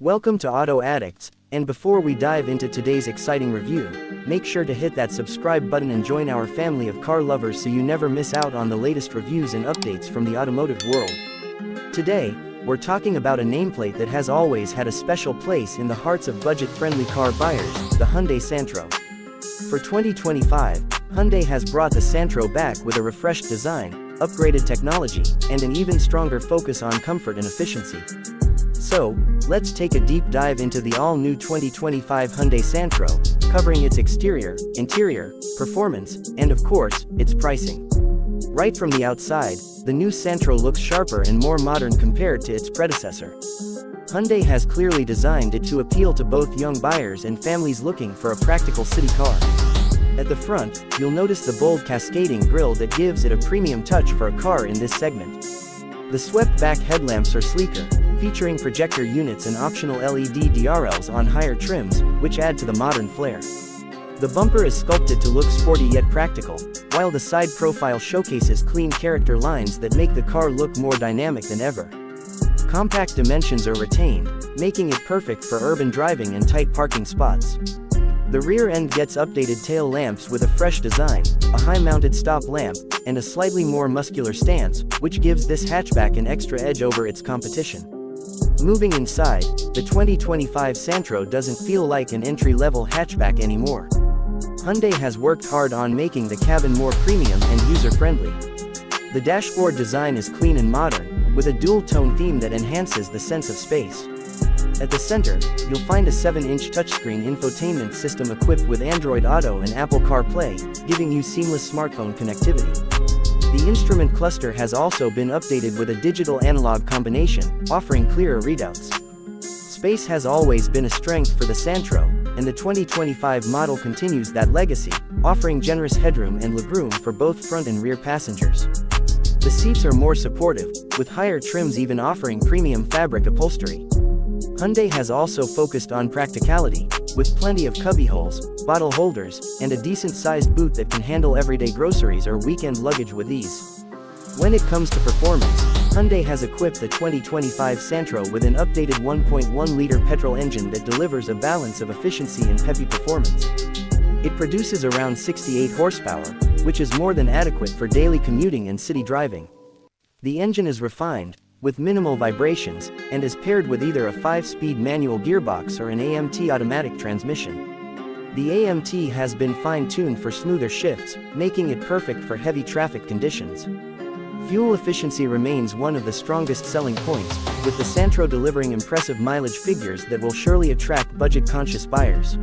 Welcome to Auto Addicts, and before we dive into today's exciting review, make sure to hit that subscribe button and join our family of car lovers so you never miss out on the latest reviews and updates from the automotive world. Today, we're talking about a nameplate that has always had a special place in the hearts of budget-friendly car buyers, the Hyundai Santro. For 2025, Hyundai has brought the Santro back with a refreshed design, upgraded technology, and an even stronger focus on comfort and efficiency. So, let's take a deep dive into the all-new 2025 Hyundai Santro, covering its exterior, interior, performance, and of course, its pricing. Right from the outside, the new Santro looks sharper and more modern compared to its predecessor. Hyundai has clearly designed it to appeal to both young buyers and families looking for a practical city car. At the front, you'll notice the bold cascading grille that gives it a premium touch for a car in this segment. The swept-back headlamps are sleeker, featuring projector units and optional LED DRLs on higher trims, which add to the modern flair. The bumper is sculpted to look sporty yet practical, while the side profile showcases clean character lines that make the car look more dynamic than ever. Compact dimensions are retained, making it perfect for urban driving and tight parking spots. The rear end gets updated tail lamps with a fresh design, a high-mounted stop lamp, and a slightly more muscular stance, which gives this hatchback an extra edge over its competition. Moving inside, the 2025 Santro doesn't feel like an entry-level hatchback anymore. Hyundai has worked hard on making the cabin more premium and user-friendly. The dashboard design is clean and modern, with a dual-tone theme that enhances the sense of space. At the center, you'll find a 7-inch touchscreen infotainment system equipped with Android Auto and Apple CarPlay, giving you seamless smartphone connectivity. The instrument cluster has also been updated with a digital-analog combination, offering clearer readouts. Space has always been a strength for the Santro, and the 2025 model continues that legacy, offering generous headroom and legroom for both front and rear passengers. The seats are more supportive, with higher trims even offering premium fabric upholstery. Hyundai has also focused on practicality, with plenty of cubbyholes, bottle holders, and a decent-sized boot that can handle everyday groceries or weekend luggage with ease. When it comes to performance, Hyundai has equipped the 2025 Santro with an updated 1.1-liter petrol engine that delivers a balance of efficiency and peppy performance. It produces around 68 horsepower, which is more than adequate for daily commuting and city driving. The engine is refined, with minimal vibrations, and is paired with either a 5-speed manual gearbox or an AMT automatic transmission. The AMT has been fine-tuned for smoother shifts, making it perfect for heavy traffic conditions. Fuel efficiency remains one of the strongest selling points, with the Santro delivering impressive mileage figures that will surely attract budget-conscious buyers.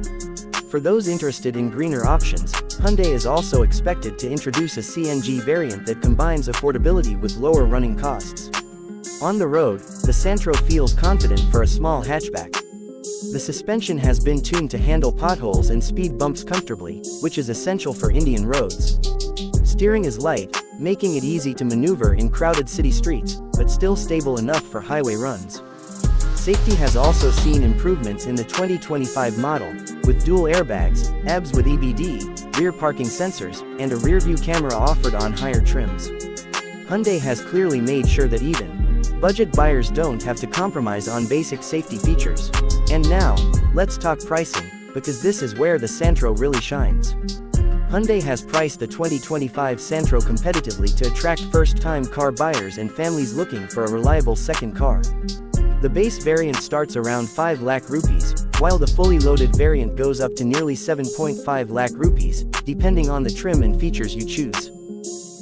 For those interested in greener options, Hyundai is also expected to introduce a CNG variant that combines affordability with lower running costs. On the road, the Santro feels confident for a small hatchback. The suspension has been tuned to handle potholes and speed bumps comfortably, which is essential for Indian roads. Steering is light, making it easy to maneuver in crowded city streets, but still stable enough for highway runs. Safety has also seen improvements in the 2025 model, with dual airbags, ABS with EBD, rear parking sensors, and a rear-view camera offered on higher trims. Hyundai has clearly made sure that even budget buyers don't have to compromise on basic safety features. And now, let's talk pricing, because this is where the Santro really shines. Hyundai has priced the 2025 Santro competitively to attract first-time car buyers and families looking for a reliable second car. The base variant starts around 5 lakh rupees, while the fully loaded variant goes up to nearly 7.5 lakh rupees, depending on the trim and features you choose.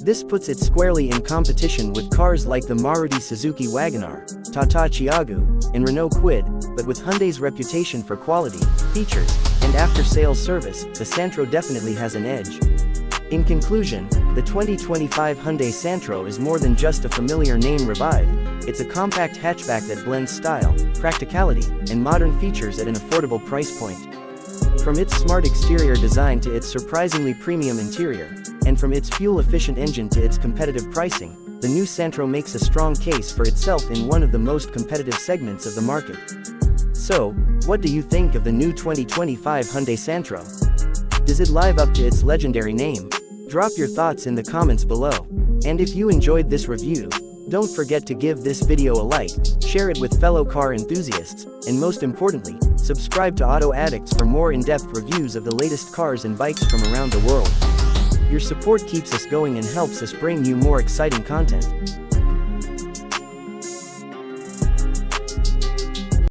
This puts it squarely in competition with cars like the Maruti Suzuki Wagon-R, Tata Tiago, and Renault Kwid, but with Hyundai's reputation for quality, features, and after-sales service, the Santro definitely has an edge. In conclusion, the 2025 Hyundai Santro is more than just a familiar name revived. It's a compact hatchback that blends style, practicality, and modern features at an affordable price point. From its smart exterior design to its surprisingly premium interior, and from its fuel-efficient engine to its competitive pricing, the new Santro makes a strong case for itself in one of the most competitive segments of the market. So, what do you think of the new 2025 Hyundai Santro? Does it live up to its legendary name? Drop your thoughts in the comments below. And if you enjoyed this review, Don't forget to give this video a like, share it with fellow car enthusiasts, and most importantly, subscribe to Auto Addicts for more in-depth reviews of the latest cars and bikes from around the world. Your support keeps us going and helps us bring you more exciting content.